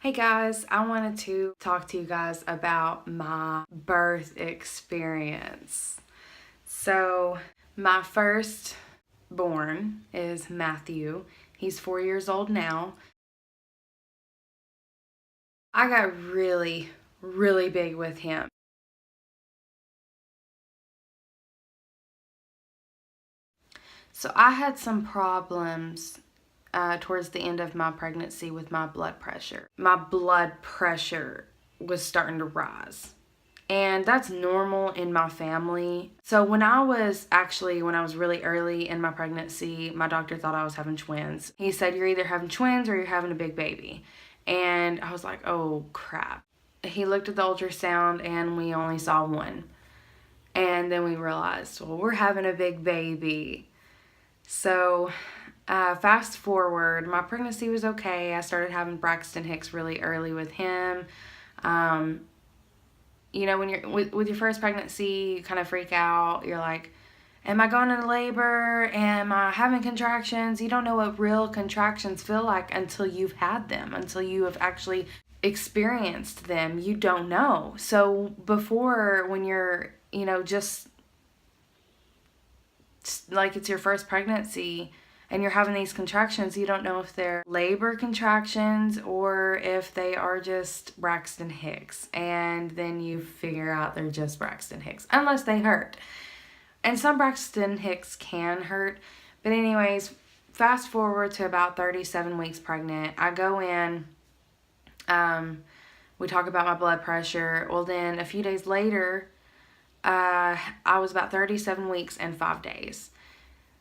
Hey guys, I wanted to talk to you guys about my birth experience. So, my first born is Matthew. He's 4 years old now. I got really big with him. So, I had some problems towards the end of my pregnancy with my blood pressure. My blood pressure was starting to rise. And that's normal in my family. So when I was really early in my pregnancy, my doctor thought I was having twins. He said, you're either having twins or you're having a big baby. And I was like, oh crap. He looked at the ultrasound and we only saw one. And then we realized, well, we're having a big baby. So fast forward, my pregnancy was okay. I started having Braxton Hicks really early with him. When you're with your first pregnancy, you kind of freak out. You're like, am I going into labor? Am I having contractions? You don't know what real contractions feel like until you've had them, until you have actually experienced them. You don't know. So before, when you're, just like it's your first pregnancy and you're having these contractions, you don't know if they're labor contractions or if they are just Braxton Hicks. And then you figure out they're just Braxton Hicks, unless they hurt. And some Braxton Hicks can hurt. But anyways, fast forward to about 37 weeks pregnant. I go in, we talk about my blood pressure. Well, then a few days later, I was about 37 weeks and 5 days.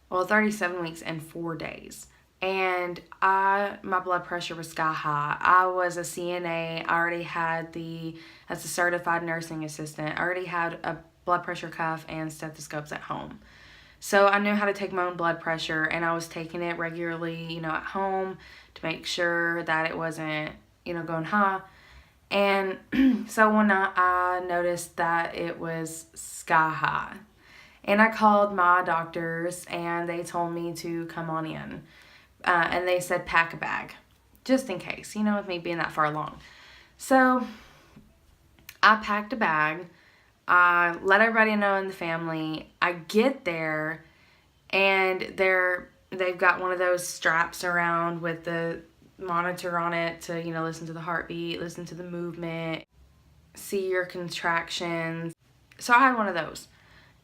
Well, 37 weeks and 4 days. And my blood pressure was sky high. I was a CNA. I already had as a certified nursing assistant, I already had a blood pressure cuff and stethoscopes at home. So I knew how to take my own blood pressure, and I was taking it regularly, at home to make sure that it wasn't, going high. And so when I noticed that it was sky high, and I called my doctors and they told me to come on in. And they said pack a bag, just in case, with me being that far along. So I packed a bag. I let everybody know in the family. I get there and they've got one of those straps around with the monitor on it to, listen to the heartbeat, listen to the movement, see your contractions. So I had one of those.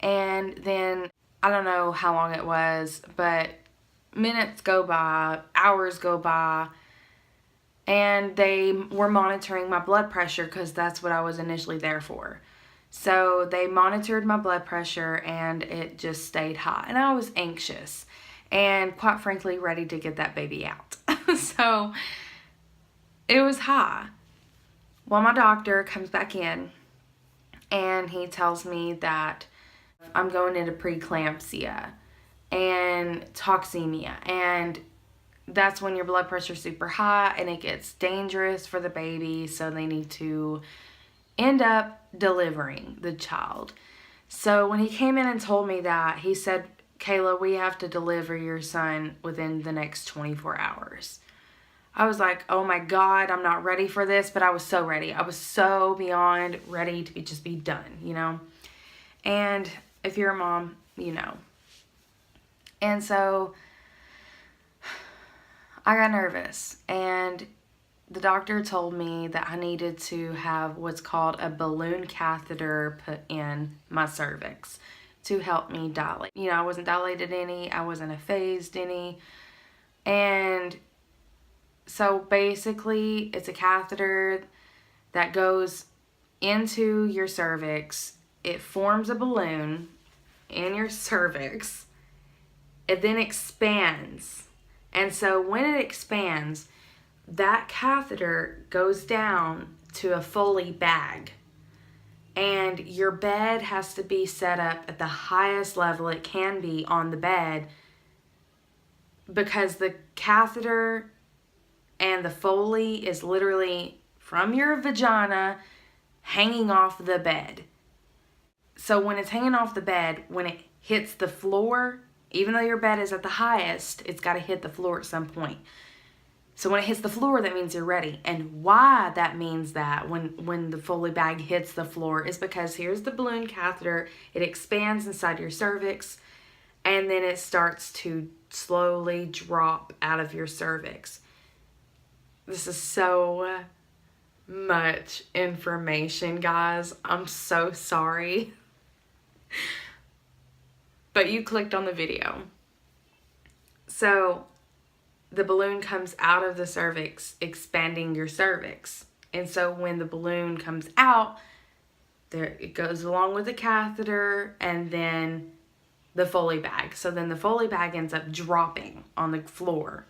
And then, I don't know how long it was, but minutes go by, hours go by, and they were monitoring my blood pressure because that's what I was initially there for. So they monitored my blood pressure and it just stayed high. And I was anxious and quite frankly ready to get that baby out. So it was high. Well, my doctor comes back in and he tells me that I'm going into preeclampsia and toxemia, and that's when your blood pressure is super high and it gets dangerous for the baby, so they need to end up delivering the child. So when he came in and told me that, he said, Kayla, we have to deliver your son within the next 24 hours. I was like, oh my God, I'm not ready for this, but I was so ready. I was so beyond ready to just be done, And if you're a mom, you know. And so I got nervous, and the doctor told me that I needed to have what's called a balloon catheter put in my cervix to help me dilate. I wasn't dilated any, I wasn't phased any. And so basically it's a catheter that goes into your cervix. It forms a balloon in your cervix. It then expands. And so when it expands, that catheter goes down to a Foley bag. And your bed has to be set up at the highest level it can be on the bed, because the catheter and the Foley is literally from your vagina hanging off the bed. So when it's hanging off the bed, when it hits the floor, even though your bed is at the highest, it's got to hit the floor at some point. So when it hits the floor, that means you're ready. And why that means that when the Foley bag hits the floor is because here's the balloon catheter. It expands inside your cervix, and then it starts to slowly drop out of your cervix. This is so much information, guys. I'm so sorry. But you clicked on the video. So the balloon comes out of the cervix, expanding your cervix. And so when the balloon comes out, there it goes along with the catheter and then the Foley bag. So then the Foley bag ends up dropping on the floor.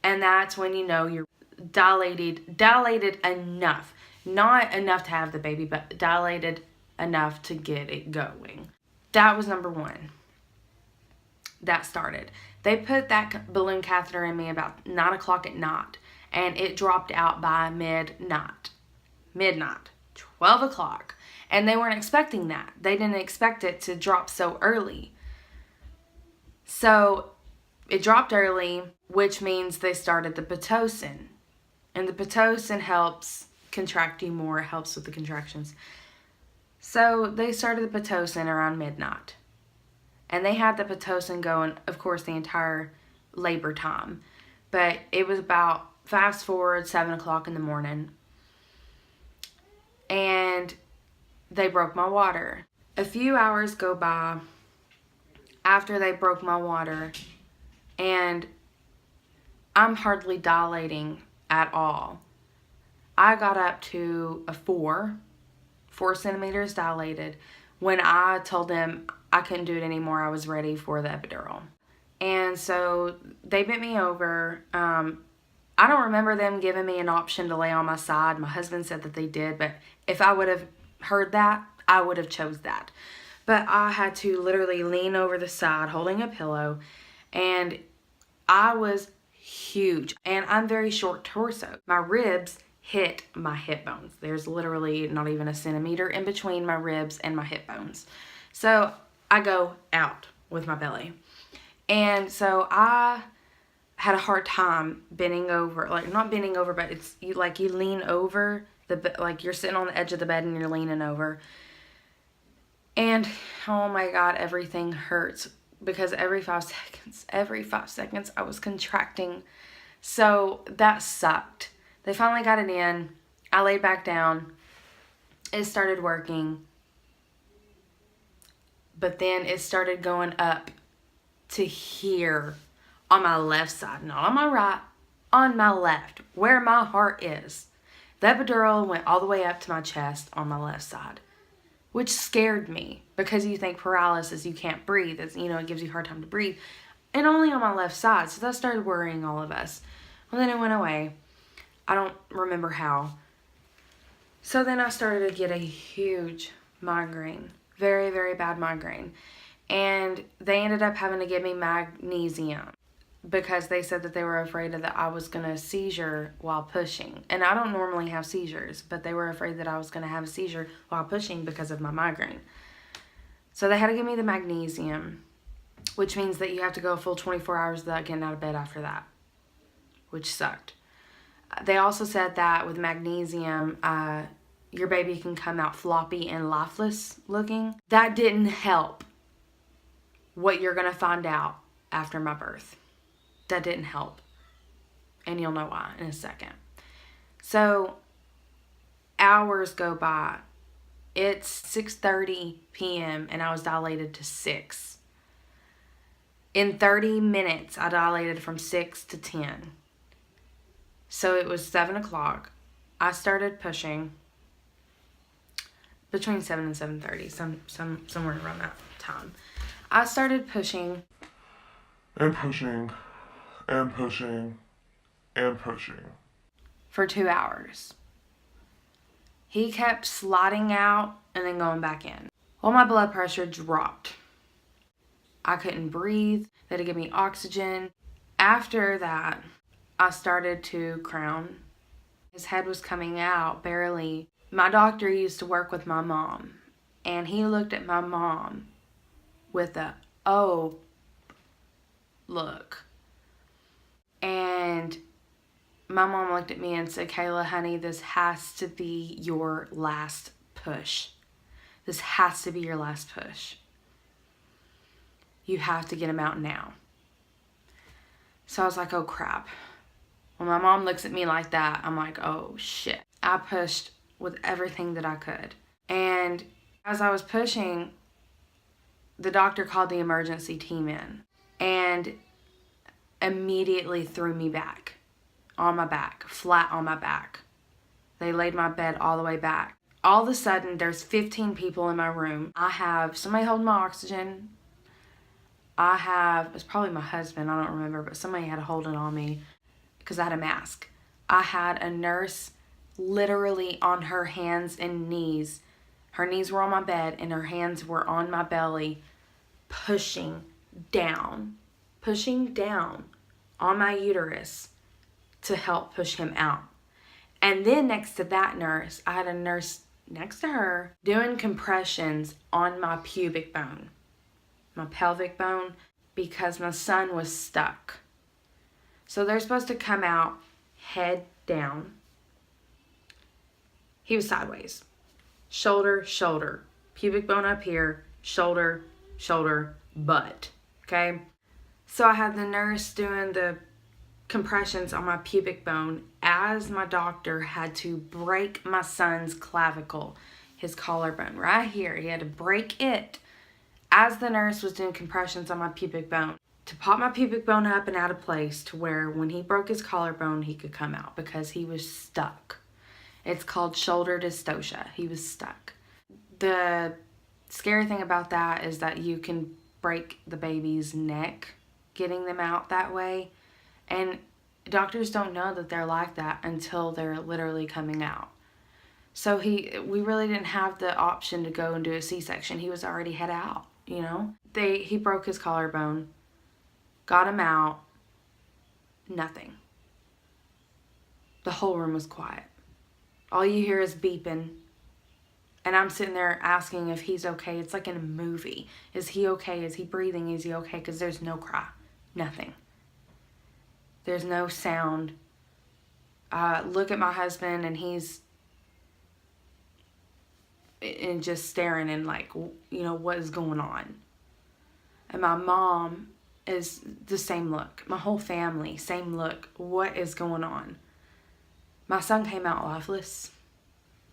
And that's when you know you're dilated enough. Not enough to have the baby, but dilated enough to get it going. That was number one. That started. They put that balloon catheter in me about 9 o'clock at night, and it dropped out by midnight, 12 o'clock. And they weren't expecting that. They didn't expect it to drop so early. So it dropped early, which means they started the Pitocin. And the Pitocin helps contract you more, helps with the contractions. So they started the Pitocin around midnight. And they had the Pitocin going, of course, the entire labor time. But it was about, fast forward, 7 o'clock in the morning. And they broke my water. A few hours go by after they broke my water. And I'm hardly dilating at all. I got up to a 4 centimeters dilated when I told them I couldn't do it anymore. I was ready for the epidural. And so they bent me over. I don't remember them giving me an option to lay on my side. My husband said that they did, but if I would have heard that, I would have chose that. But I had to literally lean over the side holding a pillow, and I was huge. And I'm very short torso. My ribs hit my hip bones. There's literally not even a centimeter in between my ribs and my hip bones. So I go out with my belly. And so I had a hard time bending over, like not bending over, but it's you lean over like you're sitting on the edge of the bed and you're leaning over. And oh my God, everything hurts because every 5 seconds I was contracting. So that sucked. They finally got it in. I laid back down. It started working. But then it started going up to here on my left side. Not on my right, on my left, where my heart is. The epidural went all the way up to my chest on my left side, which scared me because you think paralysis, you can't breathe. It's, it gives you a hard time to breathe. And only on my left side. So that started worrying all of us. Well, then it went away. I don't remember how. So then I started to get a huge migraine. Very, very bad migraine. And they ended up having to give me magnesium because they said that they were afraid that I was going to seizure while pushing. And I don't normally have seizures, but they were afraid that I was going to have a seizure while pushing because of my migraine. So they had to give me the magnesium, which means that you have to go a full 24 hours without getting out of bed after that, which sucked. They also said that with magnesium, your baby can come out floppy and lifeless looking. That didn't help what you're going to find out after my birth. That didn't help. And you'll know why in a second. So hours go by. It's 6:30 p.m. and I was dilated to 6. In 30 minutes, I dilated from 6 to 10. So it was 7 o'clock. I started pushing between 7 and 7:30, somewhere around that time. I started pushing. And pushing. And pushing. And pushing. For 2 hours. He kept sliding out and then going back in. Well, my blood pressure dropped. I couldn't breathe. They had to give me oxygen. After that, I started to crown. His head was coming out barely. My doctor used to work with my mom, and he looked at my mom with a, oh, look. And my mom looked at me and said, Kayla, honey, this has to be your last push. This has to be your last push. You have to get him out now. So I was like, oh crap. When my mom looks at me like that, I'm like, oh shit. I pushed with everything that I could. And as I was pushing, the doctor called the emergency team in and immediately threw me back, on my back, flat on my back. They laid my bed all the way back. All of a sudden, there's 15 people in my room. I have somebody holding my oxygen. It's probably my husband, I don't remember, but somebody had to hold it on me because I had a mask. I had a nurse literally on her hands and knees. Her knees were on my bed and her hands were on my belly, pushing down on my uterus to help push him out. And then next to that nurse, I had a nurse next to her doing compressions on my pubic bone, my pelvic bone, because my son was stuck. So they're supposed to come out head down. He was sideways. Shoulder, shoulder. Pubic bone up here. Shoulder, shoulder, butt. Okay? So I had the nurse doing the compressions on my pubic bone as my doctor had to break my son's clavicle, his collarbone right here. He had to break it as the nurse was doing compressions on my pubic bone to pop my pubic bone up and out of place to where when he broke his collarbone, he could come out because he was stuck. It's called shoulder dystocia. He was stuck. The scary thing about that is that you can break the baby's neck getting them out that way. And doctors don't know that they're like that until they're literally coming out. So we really didn't have the option to go and do a C-section. He was already head out, you know. He broke his collarbone, got him out, nothing. The whole room was quiet. All you hear is beeping. And I'm sitting there asking if he's okay. It's like in a movie. Is he okay? Is he breathing? Is he okay? Because there's no cry. Nothing. There's no sound. Look at my husband and he's just staring and like, you know, what is going on? And my mom is the same look. My whole family, same look. What is going on? My son came out lifeless.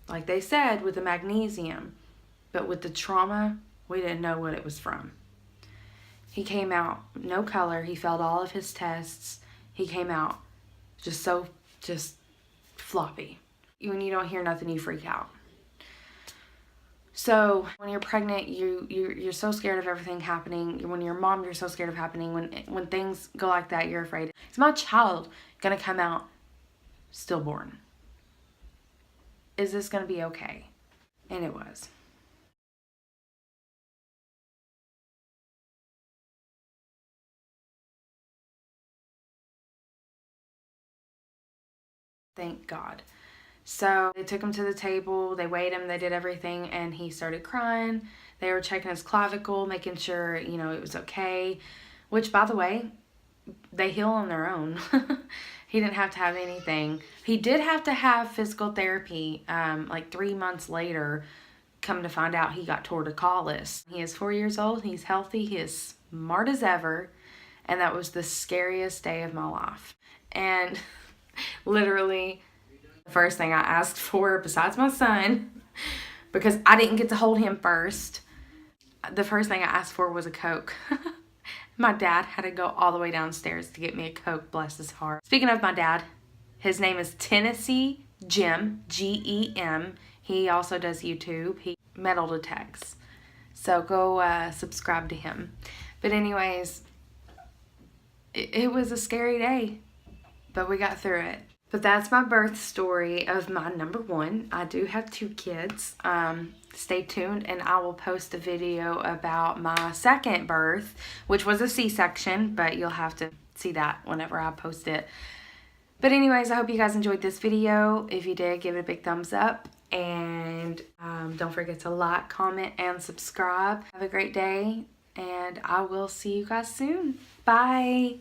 Like they said, with the magnesium. But with the trauma, we didn't know what it was from. He came out no color. He failed all of his tests. He came out just floppy. When you don't hear nothing, you freak out. So when you're pregnant, you're so scared of everything happening. When you're a mom, you're so scared of happening. When things go like that, you're afraid. Is my child gonna come out stillborn? Is this gonna be okay? And it was. Thank God. So they took him to the table, they weighed him, they did everything, and he started crying. They were checking his clavicle, making sure, you know, it was okay. Which, by the way, they heal on their own. He didn't have to have anything. He did have to have physical therapy, like 3 months later. Come to find out, he got torticollis. He is 4 years old, he's healthy, he is smart as ever, and that was the scariest day of my life. And literally, the first thing I asked for, besides my son, because I didn't get to hold him first, the first thing I asked for was a Coke. My dad had to go all the way downstairs to get me a Coke, bless his heart. Speaking of my dad, his name is Tennessee Gem, Gem. He also does YouTube. He metal detects. So go subscribe to him. But anyways, it was a scary day, but we got through it. But that's my birth story of my number one. I do have 2 kids. Stay tuned and I will post a video about my second birth, which was a C-section, but you'll have to see that whenever I post it. But anyways, I hope you guys enjoyed this video. If you did, give it a big thumbs up. And don't forget to like, comment, and subscribe. Have a great day, and I will see you guys soon. Bye.